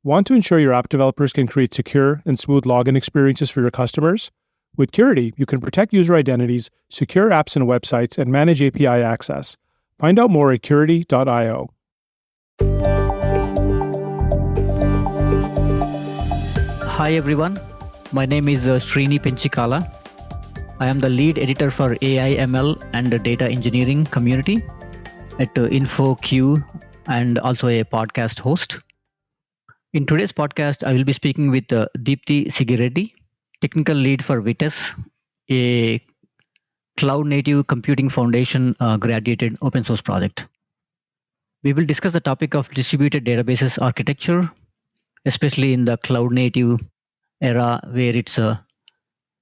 Want to ensure your app developers can create secure and smooth login experiences for your customers? With Curity, you can protect user identities, secure apps and websites, and manage API access. Find out more at curity.io. Hi everyone, my name is Srini Penchikala. I am the lead editor for AI ML and the data engineering community at InfoQ and also a podcast host. In today's podcast, I will be speaking with Deepthi Sigireddi, technical lead for Vitess, a cloud-native computing foundation graduated open source project. We will discuss the topic of distributed databases architecture, especially in the cloud-native era where it's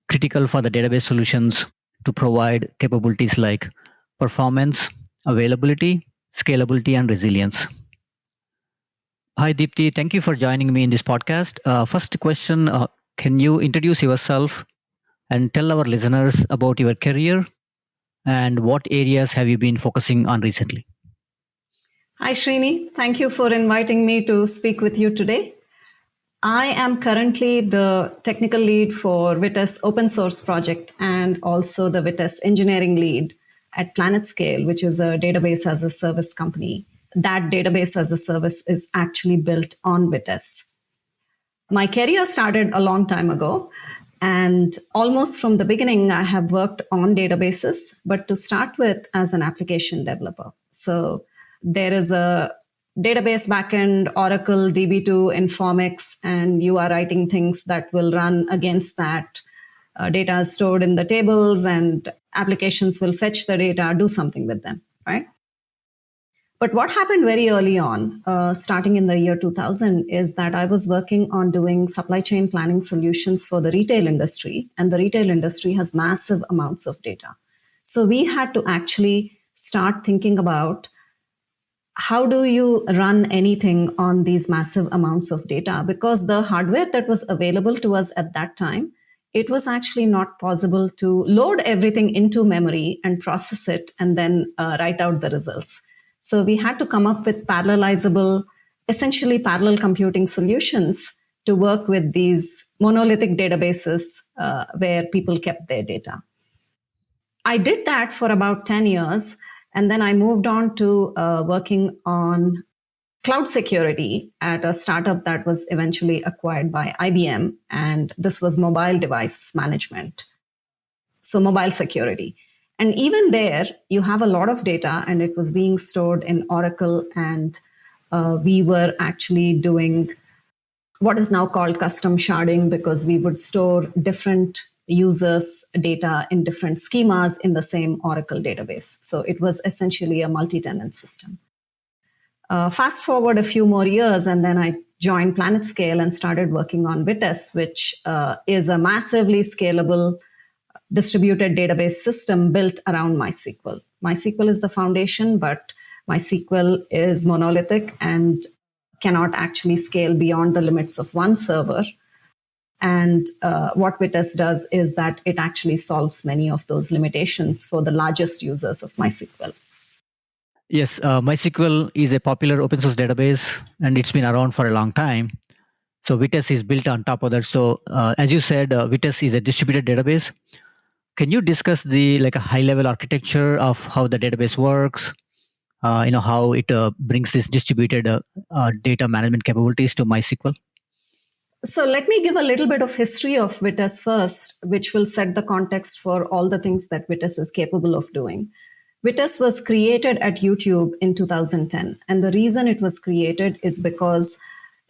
critical for the database solutions to provide capabilities like performance, availability, scalability, and resilience. Hi, Deepthi. Thank you for joining me in this podcast. First question, can you introduce yourself and tell our listeners about your career and what areas have you been focusing on recently? Hi, Srini. Thank you for inviting me to speak with you today. I am currently the technical lead for Vitess open source project and also the Vitess engineering lead at PlanetScale, which is a database as a service company. That database as a service is actually built on Vitess. My career started a long time ago, and almost from the beginning, I have worked on databases, but to start with as an application developer. So there is a database backend, Oracle, DB2, Informix, and you are writing things that will run against that. Data is stored in the tables and applications will fetch the data, do something with them, right? But what happened very early on, starting in the year 2000, is that I was working on doing supply chain planning solutions for the retail industry, and the retail industry has massive amounts of data. So we had to actually start thinking about how do you run anything on these massive amounts of data? Because the hardware that was available to us at that time, it was actually not possible to load everything into memory and process it and then write out the results. So we had to come up with parallelizable, essentially parallel computing solutions to work with these monolithic databases where people kept their data. I did that for about 10 years. And then I moved on to working on cloud security at a startup that was eventually acquired by IBM. And this was mobile device management. So mobile security. And even there, you have a lot of data and it was being stored in Oracle. And we were actually doing what is now called custom sharding because we would store different users' data in different schemas in the same Oracle database. So it was essentially a multi-tenant system. Fast forward a few more years, and then I joined PlanetScale and started working on Vitess, which is a massively scalable distributed database system built around MySQL. MySQL is the foundation, but MySQL is monolithic and cannot actually scale beyond the limits of one server. And what Vitess does is that it actually solves many of those limitations for the largest users of MySQL. Yes, MySQL is a popular open source database and it's been around for a long time. So Vitess is built on top of that. So as you said, Vitess is a distributed database. Can you discuss the a high level architecture of how the database works? How it brings this distributed data management capabilities to MySQL? So let me give a little bit of history of Vitess first, which will set the context for all the things that Vitess is capable of doing. Vitess was created at YouTube in 2010. And the reason it was created is because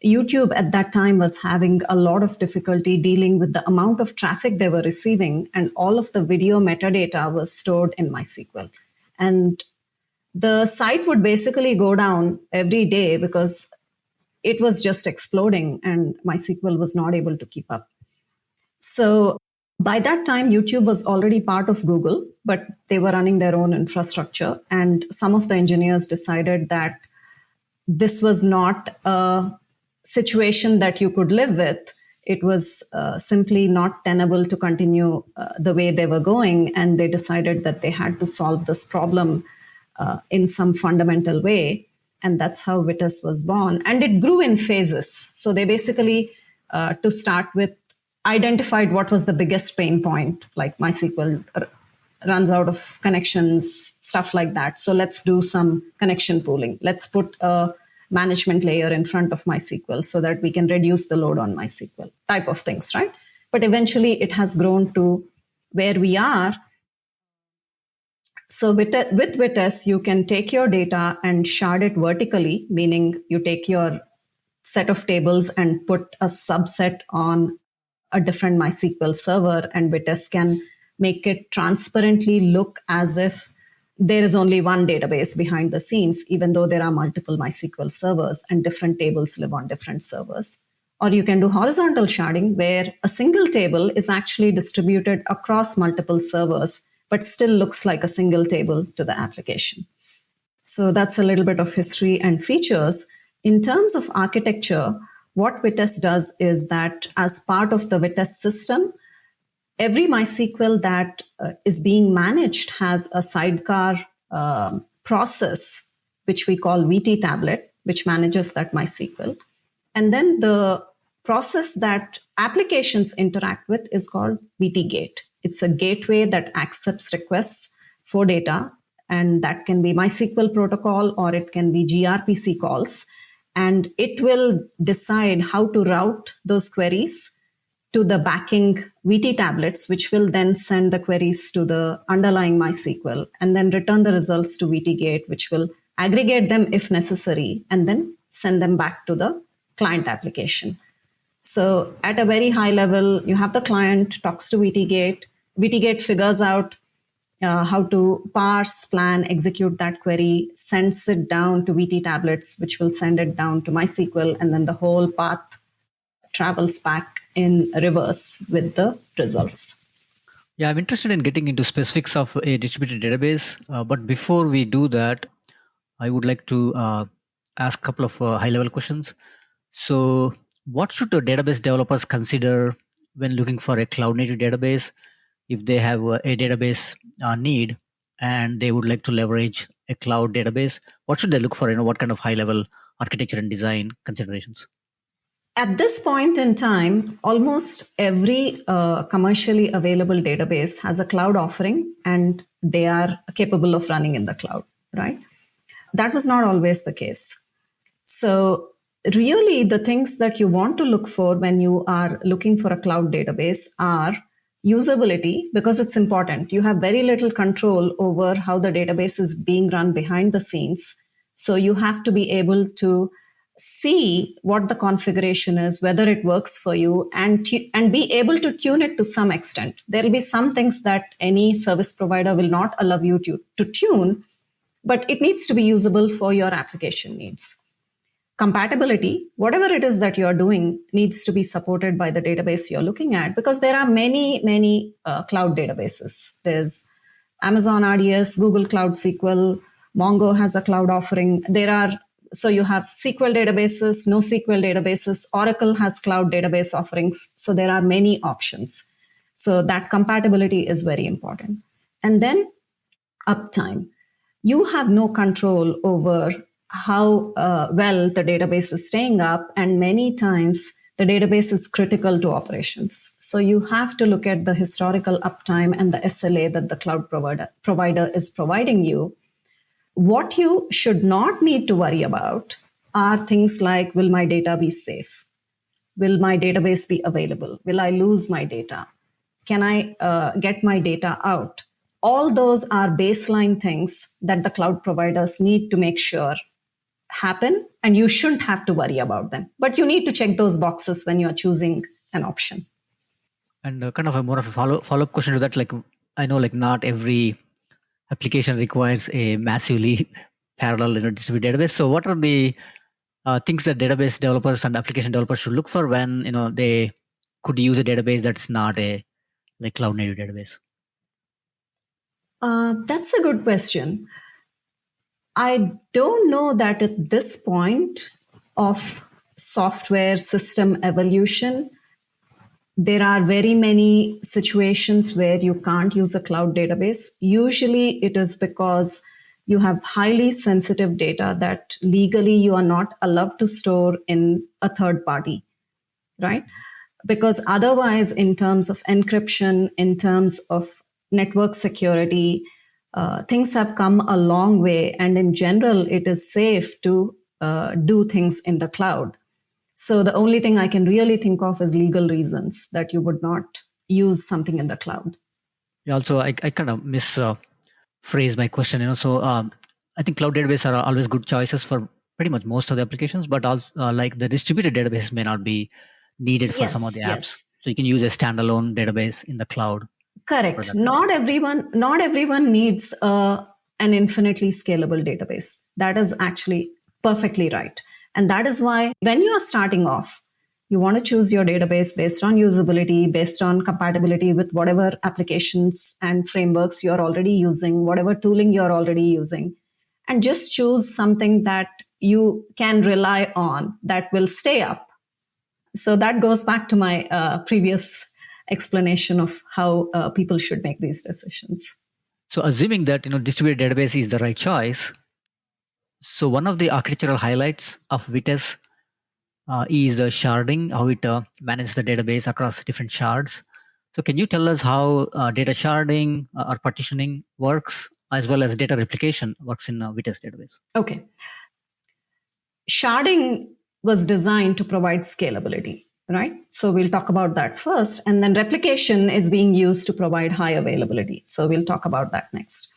YouTube at that time was having a lot of difficulty dealing with the amount of traffic they were receiving, and all of the video metadata was stored in MySQL. And the site would basically go down every day because it was just exploding and MySQL was not able to keep up. So by that time, YouTube was already part of Google, but they were running their own infrastructure. And some of the engineers decided that this was not a situation that you could live with. It was simply not tenable to continue the way they were going. And they decided that they had to solve this problem in some fundamental way. And that's how Vitess was born. And it grew in phases. So they basically, to start with, identified what was the biggest pain point, like MySQL runs out of connections, stuff like that. So let's do some connection pooling. Let's put a management layer in front of MySQL so that we can reduce the load on MySQL, type of things, right? But eventually it has grown to where we are. So with Vitess, you can take your data and shard it vertically, meaning you take your set of tables and put a subset on a different MySQL server, and Vitess can make it transparently look as if there is only one database behind the scenes, even though there are multiple MySQL servers and different tables live on different servers. Or you can do horizontal sharding, where a single table is actually distributed across multiple servers, but still looks like a single table to the application. So that's a little bit of history and features. In terms of architecture, what Vitess does is that as part of the Vitess system, every MySQL that is being managed has a sidecar process, which we call VT tablet, which manages that MySQL. And then the process that applications interact with is called VT gate. It's a gateway that accepts requests for data, and that can be MySQL protocol or it can be gRPC calls. And it will decide how to route those queries to the backing VT tablets, which will then send the queries to the underlying MySQL and then return the results to VT gate, which will aggregate them if necessary and then send them back to the client application. So at a very high level, you have the client talks to VT gate. VT gate figures out how to parse, plan, execute that query, sends it down to VT tablets, which will send it down to MySQL, and then the whole path travels back in reverse with the results. Yeah, I'm interested in getting into specifics of a distributed database. But before we do that, I would like to ask a couple of high-level questions. So what should the database developers consider when looking for a cloud-native database? If they have a database need and they would like to leverage a cloud database, what should they look for? What kind of high-level architecture and design considerations? At this point in time, almost every commercially available database has a cloud offering and they are capable of running in the cloud, right? That was not always the case. So really the things that you want to look for when you are looking for a cloud database are usability, because it's important. You have very little control over how the database is being run behind the scenes. So you have to be able to see what the configuration is, whether it works for you, and be able to tune it to some extent. There will be some things that any service provider will not allow you to tune, but it needs to be usable for your application needs. Compatibility, whatever it is that you're doing, needs to be supported by the database you're looking at, because there are many cloud databases. There's Amazon RDS, Google Cloud SQL, Mongo has a cloud offering. So you have SQL databases, NoSQL databases, Oracle has cloud database offerings. So there are many options. So that compatibility is very important. And then uptime. You have no control over how well the database is staying up, and many times the database is critical to operations. So you have to look at the historical uptime and the SLA that the cloud provider is providing you. What you should not need to worry about are things like, will my data be safe? Will my database be available? Will I lose my data? Can I get my data out? All those are baseline things that the cloud providers need to make sure happen, and you shouldn't have to worry about them. But you need to check those boxes when you're choosing an option. And kind of more of a follow-up question to that, like I know like not every application requires a massively parallel distributed database. So what are the things that database developers and application developers should look for when they could use a database that's not a like cloud native database? That's a good question. I don't know that at this point of software system evolution, there are very many situations where you can't use a cloud database. Usually it is because you have highly sensitive data that legally you are not allowed to store in a third party, right? Because otherwise, in terms of encryption, in terms of network security, things have come a long way. And in general, it is safe to do things in the cloud. So the only thing I can really think of is legal reasons that you would not use something in the cloud. Yeah, also, I kind of phrase my question. So I think cloud databases are always good choices for pretty much most of the applications, but also like the distributed database may not be needed for some of the apps. Yes. So you can use a standalone database in the cloud. Correct. Not everyone needs an infinitely scalable database. That is actually perfectly right. And that is why when you are starting off, you want to choose your database based on usability, based on compatibility with whatever applications and frameworks you're already using, whatever tooling you're already using, and just choose something that you can rely on that will stay up. So that goes back to my previous explanation of how people should make these decisions. So assuming that distributed database is the right choice, so one of the architectural highlights of Vitess is sharding, how it manages the database across different shards. So can you tell us how data sharding or partitioning works, as well as data replication works in Vitess database? Okay. Sharding was designed to provide scalability, right? So we'll talk about that first. And then replication is being used to provide high availability. So we'll talk about that next.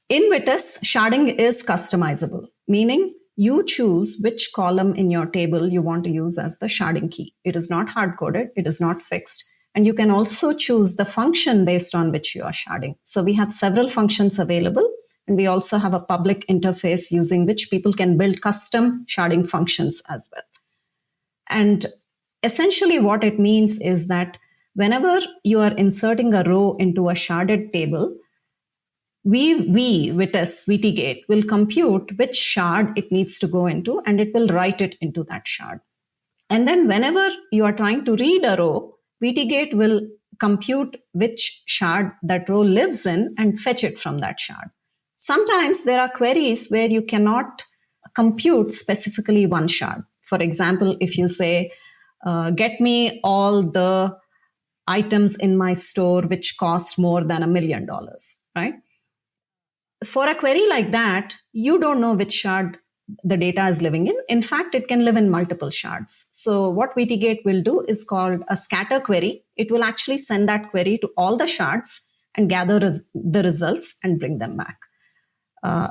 In Vitess, sharding is customizable, meaning you choose which column in your table you want to use as the sharding key. It is not hard-coded, it is not fixed. And you can also choose the function based on which you are sharding. So we have several functions available. And we also have a public interface using which people can build custom sharding functions as well. And essentially what it means is that whenever you are inserting a row into a sharded table, Vitess, Vitigate, will compute which shard it needs to go into, and it will write it into that shard. And then whenever you are trying to read a row, Vitigate will compute which shard that row lives in and fetch it from that shard. Sometimes there are queries where you cannot compute specifically one shard. For example, if you say, get me all the items in my store which cost more than $1 million, right? For a query like that, you don't know which shard the data is living in. In fact, it can live in multiple shards. So what Vitigate will do is called a scatter query. It will actually send that query to all the shards and gather the results and bring them back.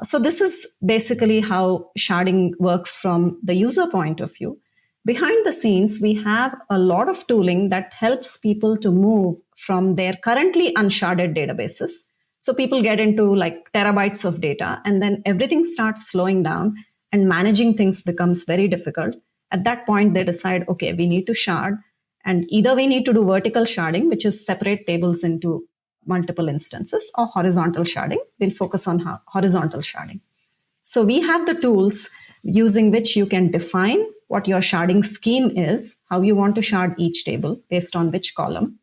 So this is basically how sharding works from the user point of view. Behind the scenes, we have a lot of tooling that helps people to move from their currently unsharded databases. So people get into like terabytes of data, and then everything starts slowing down and managing things becomes very difficult. At that point, they decide, okay, we need to shard, and either we need to do vertical sharding, which is separate tables into multiple instances, or horizontal sharding. We'll focus on horizontal sharding. So we have the tools using which you can define what your sharding scheme is, how you want to shard each table based on which column.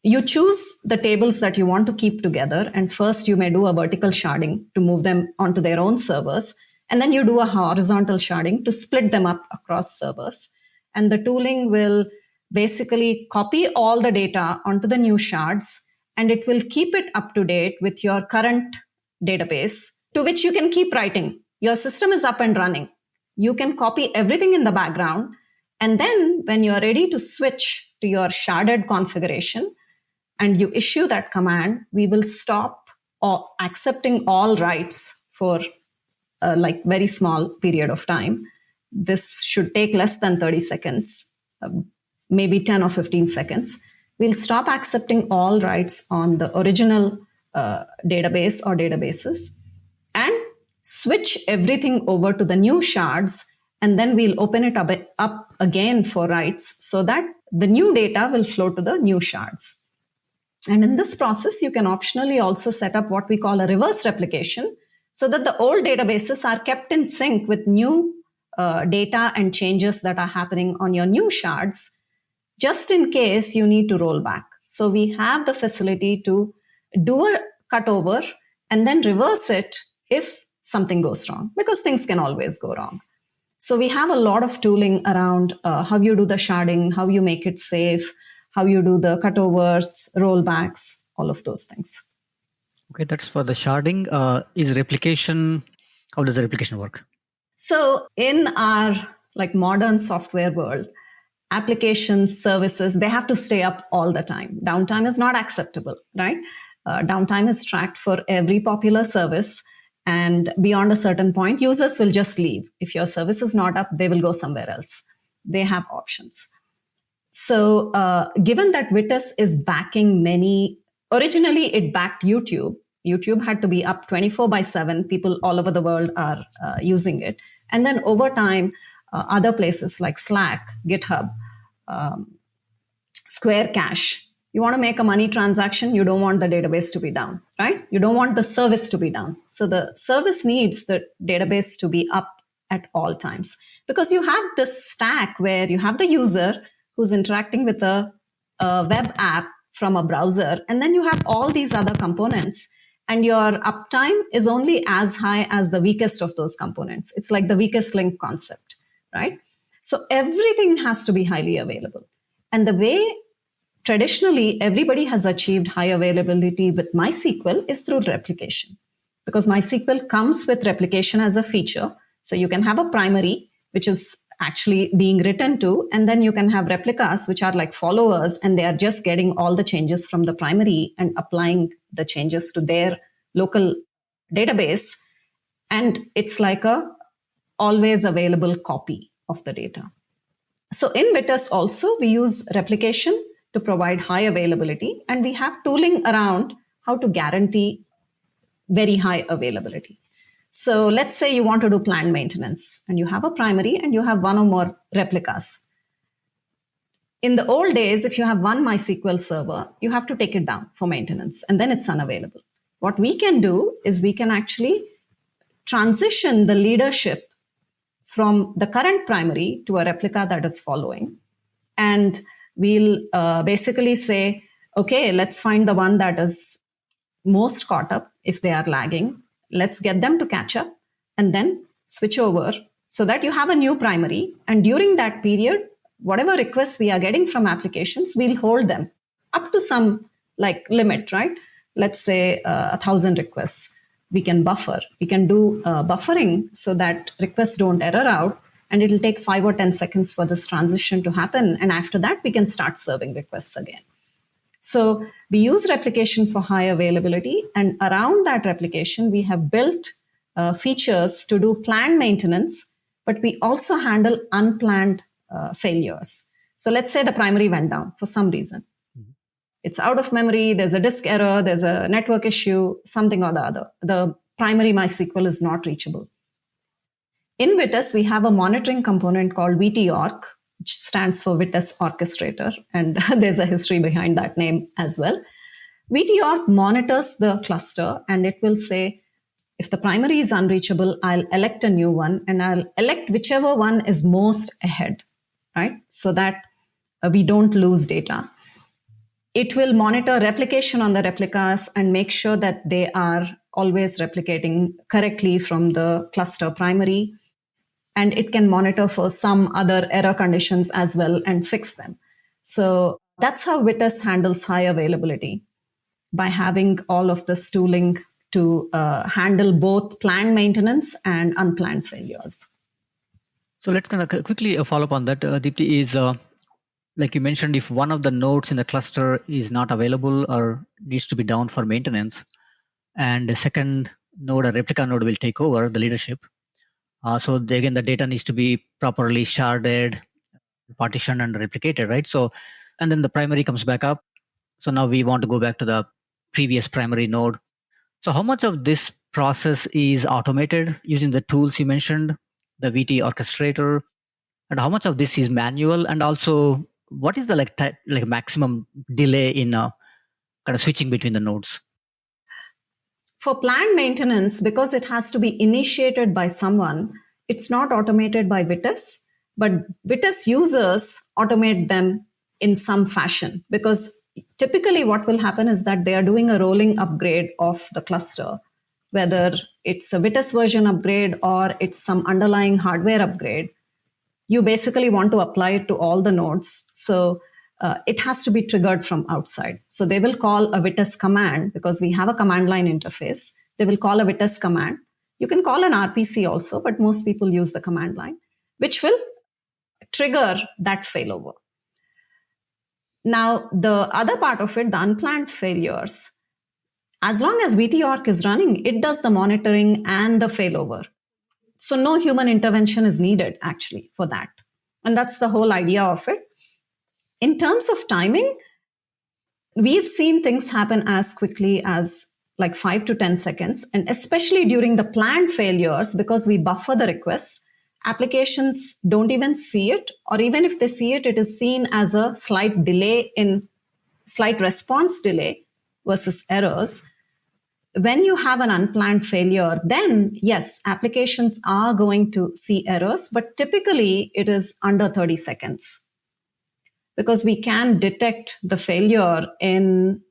You choose the tables that you want to keep together, and first you may do a vertical sharding to move them onto their own servers, and then you do a horizontal sharding to split them up across servers. And the tooling will basically copy all the data onto the new shards, and it will keep it up to date with your current database, to which you can keep writing. Your system is up and running. You can copy everything in the background, and then when you're ready to switch to your sharded configuration, and you issue that command, we will stop accepting all writes for like very small period of time. This should take less than 30 seconds, maybe 10 or 15 seconds. We'll stop accepting all writes on the original database or databases and switch everything over to the new shards. And then we'll open it up again for writes so that the new data will flow to the new shards. And in this process, you can optionally also set up what we call a reverse replication so that the old databases are kept in sync with new data and changes that are happening on your new shards, just in case you need to roll back. So we have the facility to do a cutover and then reverse it if something goes wrong, because things can always go wrong. So we have a lot of tooling around how you do the sharding, how you make it safe, how you do the cutovers, rollbacks, all of those things. Okay, that's for the sharding. Is replication, how does the replication work? So in our modern software world, applications, services, they have to stay up all the time. Downtime is not acceptable, right? Downtime is tracked for every popular service. And beyond a certain point, users will just leave. If your service is not up, they will go somewhere else. They have options. So given that Vitess is backing originally it backed YouTube. YouTube had to be up 24/7. People all over the world are using it. And then over time, other places like Slack, GitHub, Square Cache. You want to make a money transaction, you don't want the database to be down, right? You don't want the service to be down. So the service needs the database to be up at all times, because you have this stack where you have the user who's interacting with a web app from a browser, and then you have all these other components, and your uptime is only as high as the weakest of those components. It's like the weakest link concept, right? So everything has to be highly available. And the way traditionally everybody has achieved high availability with MySQL is through replication, because MySQL comes with replication as a feature. So you can have a primary, which is actually being written to, and then you can have replicas, which are like followers, and they are just getting all the changes from the primary and applying the changes to their local database. And it's like a always available copy of the data. So in Vitess also, we use replication to provide high availability, and we have tooling around how to guarantee very high availability. So let's say you want to do planned maintenance, and you have a primary and you have one or more replicas. In the old days, if you have one MySQL server, you have to take it down for maintenance, and then it's unavailable. What we can do is we can actually transition the leadership from the current primary to a replica that is following. And we'll basically say, okay, let's find the one that is most caught up if they are lagging. Let's get them to catch up and then switch over so that you have a new primary. And during that period, whatever requests we are getting from applications, we'll hold them up to some limit, right? Let's say 1,000 requests. We can buffer. We can do buffering so that requests don't error out. And it'll take 5 or 10 seconds for this transition to happen. And after that, we can start serving requests again. So we use replication for high availability. And around that replication, we have built features to do planned maintenance, but we also handle unplanned failures. So let's say the primary went down for some reason. It's out of memory, there's a disk error, there's a network issue, something or the other. The primary MySQL is not reachable. In Vitess, we have a monitoring component called VTOrc, which stands for Vitess Orchestrator, and there's a history behind that name as well. VTOrc monitors the cluster, and it will say, if the primary is unreachable, I'll elect a new one, and I'll elect whichever one is most ahead, right? So that we don't lose data. It will monitor replication on the replicas and make sure that they are always replicating correctly from the cluster primary. And it can monitor for some other error conditions as well and fix them. So that's how Vitess handles high availability, by having all of this tooling to handle both planned maintenance and unplanned failures. So let's kind of quickly follow up on that. Deepthi, is like you mentioned, if one of the nodes in the cluster is not available or needs to be down for maintenance, and the second node, a replica node, will take over the leadership. So again, the data needs to be properly sharded, partitioned, and replicated, right? So, and then the primary comes back up. So now we want to go back to the previous primary node. So how much of this process is automated using the tools you mentioned, the VT orchestrator, and how much of this is manual? And also, what is the maximum delay in kind of switching between the nodes? For planned maintenance, because it has to be initiated by someone, it's not automated by Vitess, but Vitess users automate them in some fashion, because typically what will happen is that they are doing a rolling upgrade of the cluster. whether it's a Vitess version upgrade or it's some underlying hardware upgrade, you basically want to apply it to all the nodes. So it has to be triggered from outside. So they will call a Vitess command because we have a command line interface. They will call a Vitess command. You can call an RPC also, but most people use the command line, which will trigger that failover. Now, the other part of it, the unplanned failures, as long as VT-Orc is running, it does the monitoring and the failover. So no human intervention is needed actually for that. And that's the whole idea of it. In terms of timing, we've seen things happen as quickly as like 5 to 10 seconds. And especially during the planned failures, because we buffer the requests, applications don't even see it. Or even if they see it, it is seen as a slight response delay versus errors. When you have an unplanned failure, then yes, applications are going to see errors, but typically it is under 30 seconds because we can detect the failure in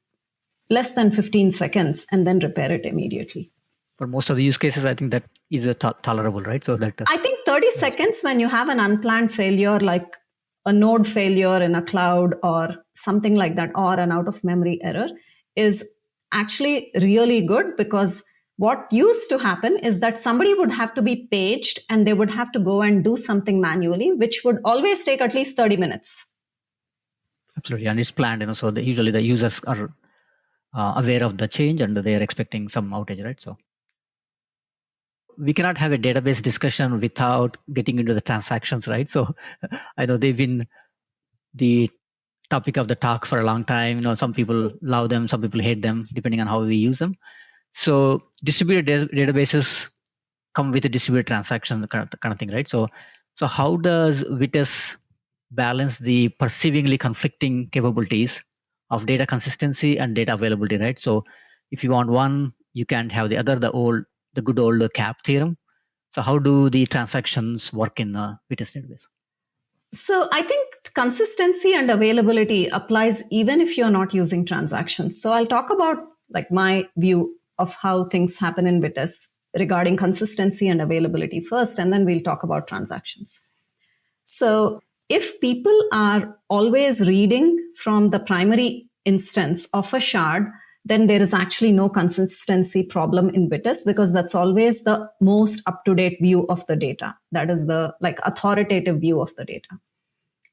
less than 15 seconds and then repair it immediately. For most of the use cases, I think that is tolerable, right? So that I think 30 seconds when you have an unplanned failure, like a node failure in a cloud or something like that, or an out of memory error, is actually really good, because what used to happen is that somebody would have to be paged and they would have to go and do something manually, which would always take at least 30 minutes. Absolutely. And it's planned, so usually the users are aware of the change and they are expecting some outage, right? So we cannot have a database discussion without getting into the transactions, right? So I know they've been the topic of the talk for a long time. Some people love them, some people hate them, depending on how we use them. So distributed databases come with a distributed transaction kind of thing, right? So how does Vitess balance the perceivingly conflicting capabilities of data consistency and data availability, right? So if you want one, you can't have the other, the good old CAP theorem. So how do the transactions work in a Vitess database? So I think consistency and availability applies even if you're not using transactions. So I'll talk about like my view of how things happen in Vitess regarding consistency and availability first, and then we'll talk about transactions. So if people are always reading from the primary instance of a shard, then there is actually no consistency problem in Vitess, because that's always the most up-to-date view of the data. That is the authoritative view of the data.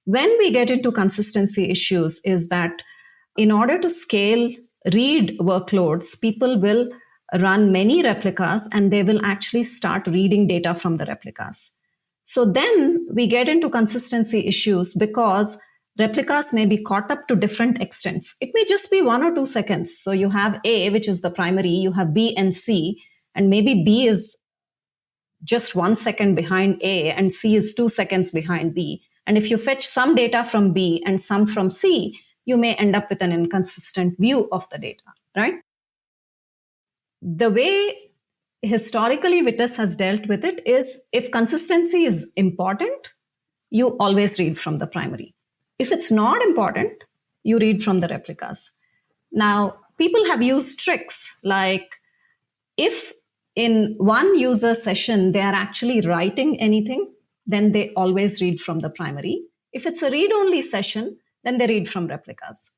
When we get into consistency issues is that in order to scale read workloads, people will run many replicas and they will actually start reading data from the replicas. So then we get into consistency issues because replicas may be caught up to different extents. It may just be 1 or 2 seconds. So you have A, which is the primary, you have B and C, and maybe B is just 1 second behind A and C is 2 seconds behind B. And if you fetch some data from B and some from C, you may end up with an inconsistent view of the data, right? The way historically Vitess has dealt with it is, if consistency is important, you always read from the primary. If it's not important, you read from the replicas. Now, people have used tricks like, if in one user session they are actually writing anything, then they always read from the primary. If it's a read-only session, then they read from replicas.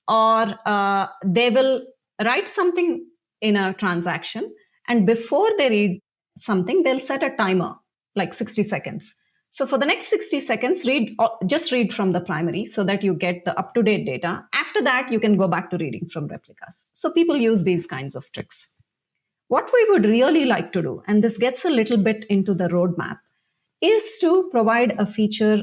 Or they will write something in a transaction, and before they read something, they'll set a timer, like 60 seconds. So for the next 60 seconds, just read from the primary so that you get the up-to-date data. After that, you can go back to reading from replicas. So people use these kinds of tricks. What we would really like to do, and this gets a little bit into the roadmap, is to provide a feature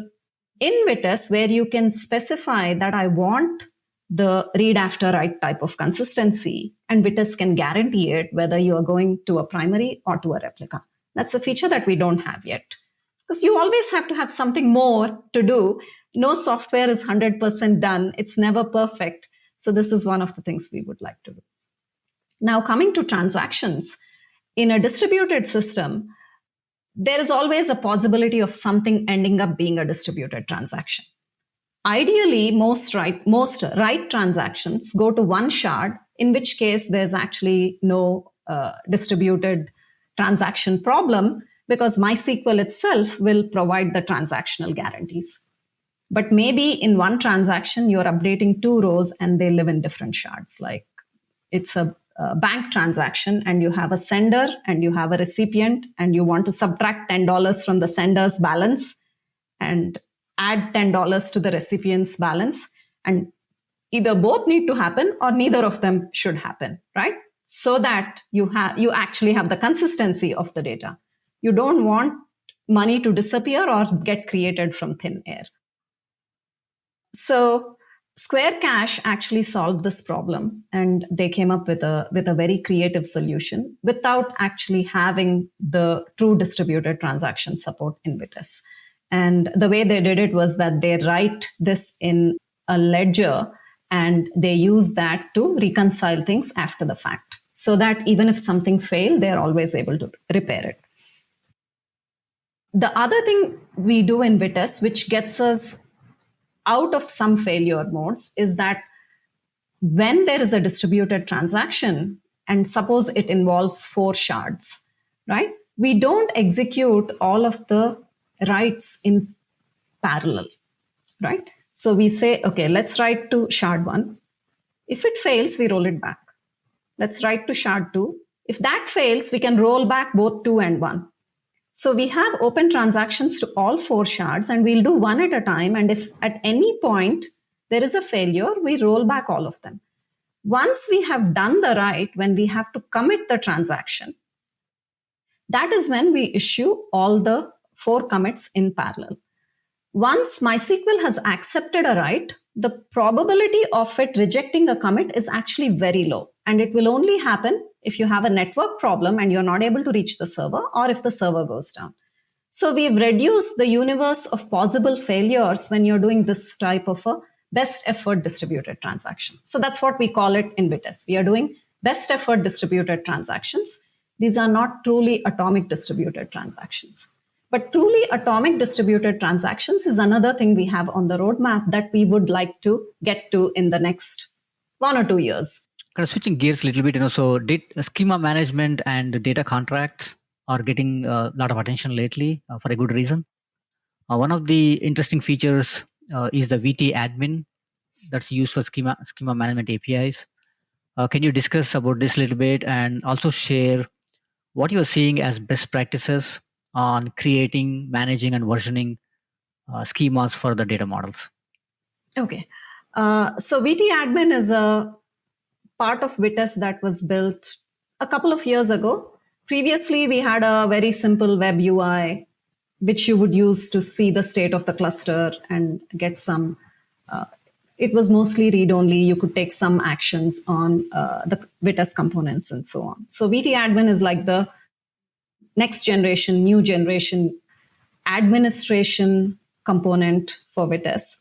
in Vitess where you can specify that I want the read after write type of consistency, and Vitess can guarantee it whether you are going to a primary or to a replica. That's a feature that we don't have yet, because you always have to have something more to do. No software is 100% done. It's never perfect. So this is one of the things we would like to do. Now, coming to transactions, in a distributed system, there is always a possibility of something ending up being a distributed transaction. Ideally, most write transactions go to one shard, in which case there's actually no distributed transaction problem because MySQL itself will provide the transactional guarantees. But maybe in one transaction, you're updating 2 rows and they live in different shards. Like it's a bank transaction and you have a sender and you have a recipient and you want to subtract $10 from the sender's balance and add $10 to the recipient's balance. And either both need to happen or neither of them should happen, right? So that you actually have the consistency of the data. You don't want money to disappear or get created from thin air. So Square Cache actually solved this problem, and they came up with a very creative solution without actually having the true distributed transaction support in Vitess. And the way they did it was that they write this in a ledger and they use that to reconcile things after the fact, so that even if something failed, they're always able to repair it. The other thing we do in Vitess, which gets us out of some failure modes, is that when there is a distributed transaction, and suppose it involves 4 shards, right? We don't execute all of the writes in parallel, right? So we say, okay, let's write to shard 1. If it fails, we roll it back. Let's write to shard 2. If that fails, we can roll back both 2 and 1. So we have open transactions to all 4 shards, and we'll do one at a time. And if at any point there is a failure, we roll back all of them. Once we have done the write, when we have to commit the transaction, that is when we issue all the 4 commits in parallel. Once MySQL has accepted a write, the probability of it rejecting a commit is actually very low. And it will only happen if you have a network problem and you're not able to reach the server, or if the server goes down. So we've reduced the universe of possible failures when you're doing this type of a best effort distributed transaction. So that's what we call it in Vitess. We are doing best effort distributed transactions. These are not truly atomic distributed transactions. But truly atomic distributed transactions is another thing we have on the roadmap that we would like to get to in the next 1 or 2 years. Kind of switching gears a little bit, so schema management and data contracts are getting a lot of attention lately for a good reason. One of the interesting features is the VT admin that's used for schema management APIs. Can you discuss about this a little bit and also share what you're seeing as best practices on creating, managing, and versioning schemas for the data models? Okay. So VT admin is a part of Vitess that was built a couple of years ago. Previously, we had a very simple web UI, which you would use to see the state of the cluster and get some. It was mostly read-only. You could take some actions on the Vitess components and so on. So VT admin is like the next generation, new generation administration component for Vitess.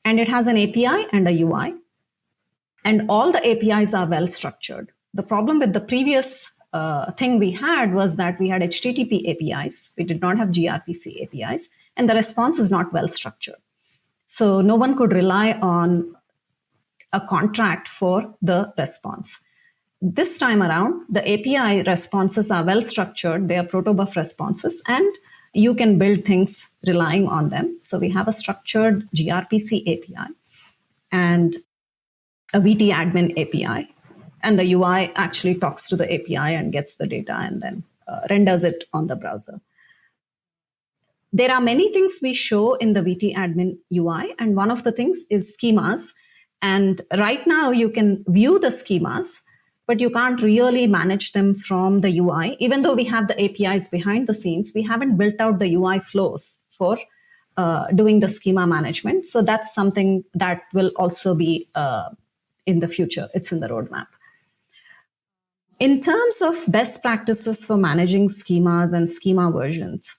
And it has an API and a UI. And all the APIs are well structured. The problem with the previous thing we had was that we had HTTP APIs. We did not have gRPC APIs. And the response is not well structured. So no one could rely on a contract for the response. This time around, the API responses are well structured. They are protobuf responses, and you can build things relying on them. So we have a structured gRPC API and a VT admin API. And the UI actually talks to the API and gets the data and then renders it on the browser. There are many things we show in the VT admin UI, and one of the things is schemas. And right now you can view the schemas, but you can't really manage them from the UI. Even though we have the APIs behind the scenes, we haven't built out the UI flows for doing the schema management. So that's something that will also be in the future. It's in the roadmap. In terms of best practices for managing schemas and schema versions,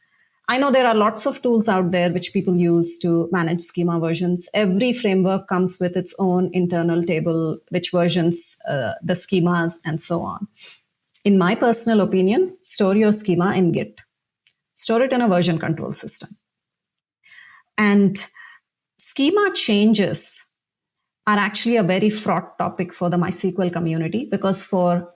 I know there are lots of tools out there which people use to manage schema versions. Every framework comes with its own internal table, which versions the schemas and so on. In my personal opinion, store your schema in Git. Store it in a version control system. And schema changes are actually a very fraught topic for the MySQL community, because for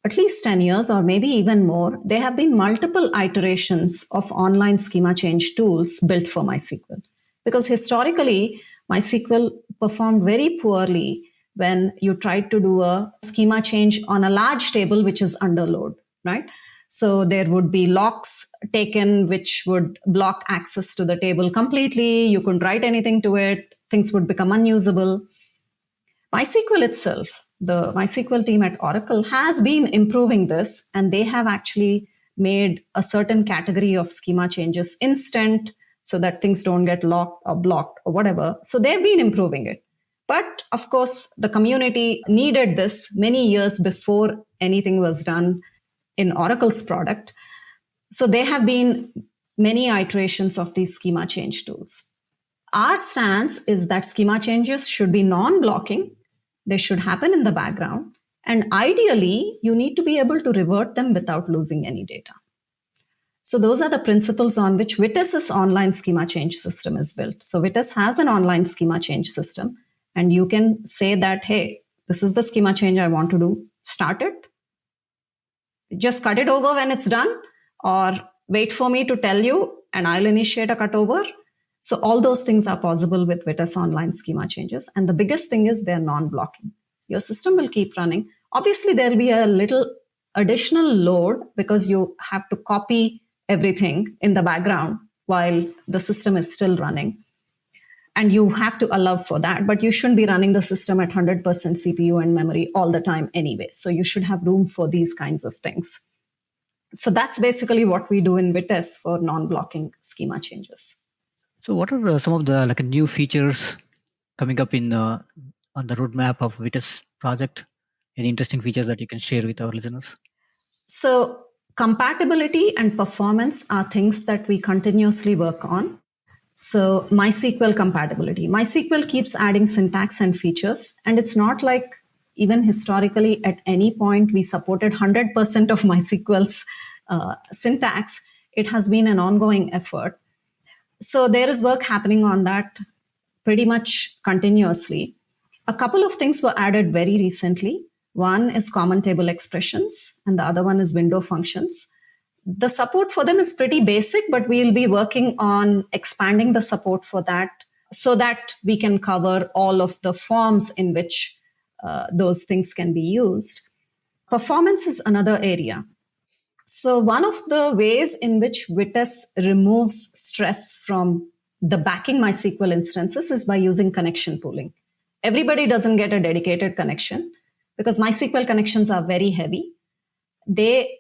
at least 10 years or maybe even more, there have been multiple iterations of online schema change tools built for MySQL. Because historically, MySQL performed very poorly when you tried to do a schema change on a large table which is under load, right? So there would be locks taken which would block access to the table completely. You couldn't write anything to it. Things would become unusable. MySQL itself, the MySQL team at Oracle has been improving this, and they have actually made a certain category of schema changes instant so that things don't get locked or blocked or whatever. So they've been improving it. But of course, the community needed this many years before anything was done in Oracle's product. So there have been many iterations of these schema change tools. Our stance is that schema changes should be non-blocking. They should happen in the background. And ideally, you need to be able to revert them without losing any data. So those are the principles on which Vitess's online schema change system is built. So Vitess has an online schema change system. And you can say that, hey, this is the schema change I want to do. Start it. Just cut it over when it's done, or wait for me to tell you and I'll initiate a cutover. So all those things are possible with Vitess online schema changes. And the biggest thing is they're non-blocking. Your system will keep running. Obviously, there'll be a little additional load because you have to copy everything in the background while the system is still running. And you have to allow for that, but you shouldn't be running the system at 100% CPU and memory all the time anyway. So you should have room for these kinds of things. So that's basically what we do in Vitess for non-blocking schema changes. So what are some of the new features coming up in on the roadmap of Vitess project? Any interesting features that you can share with our listeners? So compatibility and performance are things that we continuously work on. So MySQL compatibility. MySQL keeps adding syntax and features, and it's not like even historically at any point we supported 100% of MySQL's syntax. It has been an ongoing effort. So there is work happening on that pretty much continuously. A couple of things were added very recently. One is common table expressions, and the other one is window functions. The support for them is pretty basic, but we'll be working on expanding the support for that so that we can cover all of the forms in which those things can be used. Performance is another area. So one of the ways in which Vitess removes stress from the backing MySQL instances is by using connection pooling. Everybody doesn't get a dedicated connection because MySQL connections are very heavy. They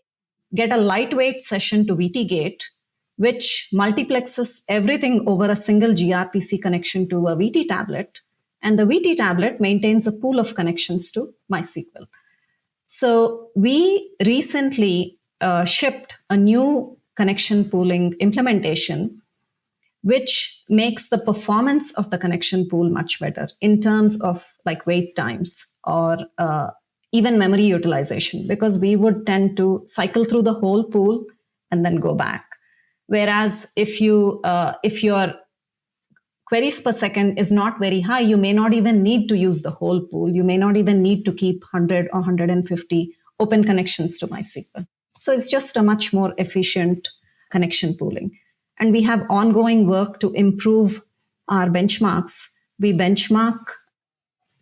get a lightweight session to VT-Gate, which multiplexes everything over a single gRPC connection to a VT tablet. And the VT tablet maintains a pool of connections to MySQL. So we recently shipped a new connection pooling implementation, which makes the performance of the connection pool much better in terms of wait times or even memory utilization, because we would tend to cycle through the whole pool and then go back. Whereas if your queries per second is not very high, you may not even need to use the whole pool. You may not even need to keep 100 or 150 open connections to MySQL. So it's just a much more efficient connection pooling. And we have ongoing work to improve our benchmarks. We benchmark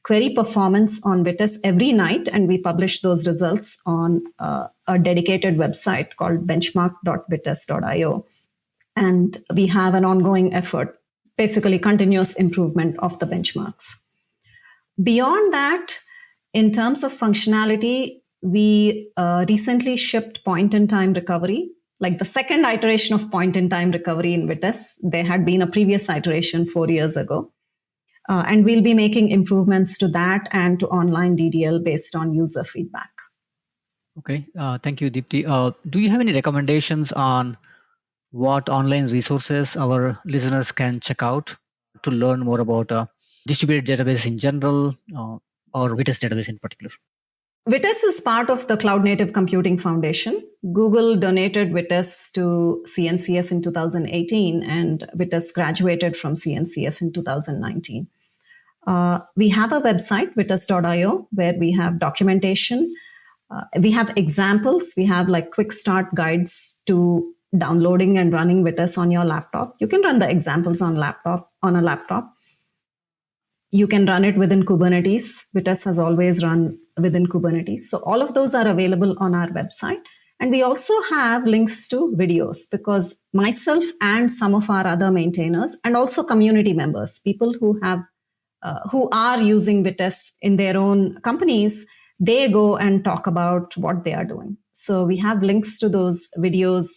query performance on Vitess every night, and we publish those results on a dedicated website called benchmark.vitess.io. And we have an ongoing effort, basically continuous improvement of the benchmarks. Beyond that, in terms of functionality, we recently shipped point-in-time recovery, like the second iteration of point-in-time recovery in Vitess. There had been a previous iteration 4 years ago. And we'll be making improvements to that and to online DDL based on user feedback. Okay, thank you, Deepthi. Do you have any recommendations on what online resources our listeners can check out to learn more about distributed database in general or Vitess database in particular? Vitess is part of the Cloud Native Computing Foundation. Google donated Vitess to CNCF in 2018, and Vitess graduated from CNCF in 2019. We have a website, vitess.io, where we have documentation. We have examples. We have like quick start guides to downloading and running Vitess on your laptop. You can run the examples on a laptop. You can run it within Kubernetes. Vitess has always run within Kubernetes. So all of those are available on our website. And we also have links to videos, because myself and some of our other maintainers and also community members, people who are using Vitess in their own companies, they go and talk about what they are doing. So we have links to those videos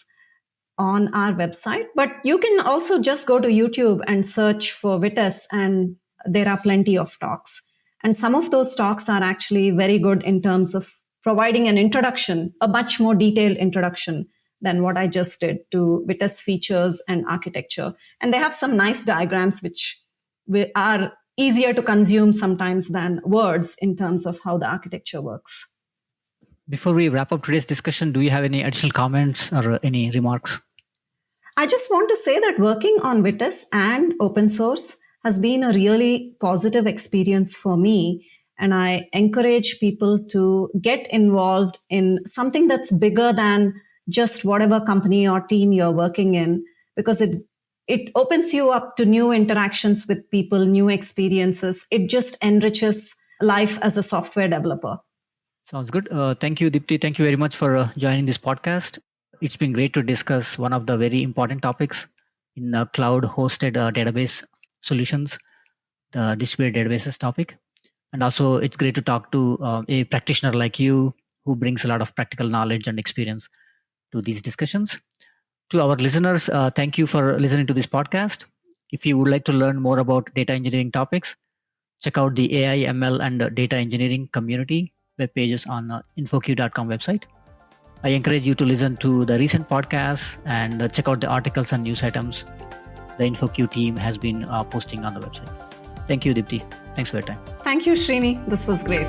on our website, but you can also just go to YouTube and search for Vitess, and there are plenty of talks. And some of those talks are actually very good in terms of providing an introduction, a much more detailed introduction than what I just did to Vitess features and architecture. And they have some nice diagrams which are easier to consume sometimes than words in terms of how the architecture works. Before we wrap up today's discussion, do you have any additional comments or any remarks? I just want to say that working on Vitess and open source has been a really positive experience for me. And I encourage people to get involved in something that's bigger than just whatever company or team you're working in, because it opens you up to new interactions with people, new experiences. It just enriches life as a software developer. Sounds good. Thank you, Deepthi. Thank you very much for joining this podcast. It's been great to discuss one of the very important topics in cloud-hosted database solutions, the distributed databases topic. And also, it's great to talk to a practitioner like you who brings a lot of practical knowledge and experience to these discussions. To our listeners, thank you for listening to this podcast. If you would like to learn more about data engineering topics, check out the AI, ML, and data engineering community web pages on InfoQ.com website. I encourage you to listen to the recent podcasts and check out the articles and news items the InfoQ team has been posting on the website. Thank you, Deepthi. Thanks for your time. Thank you, Srini. This was great.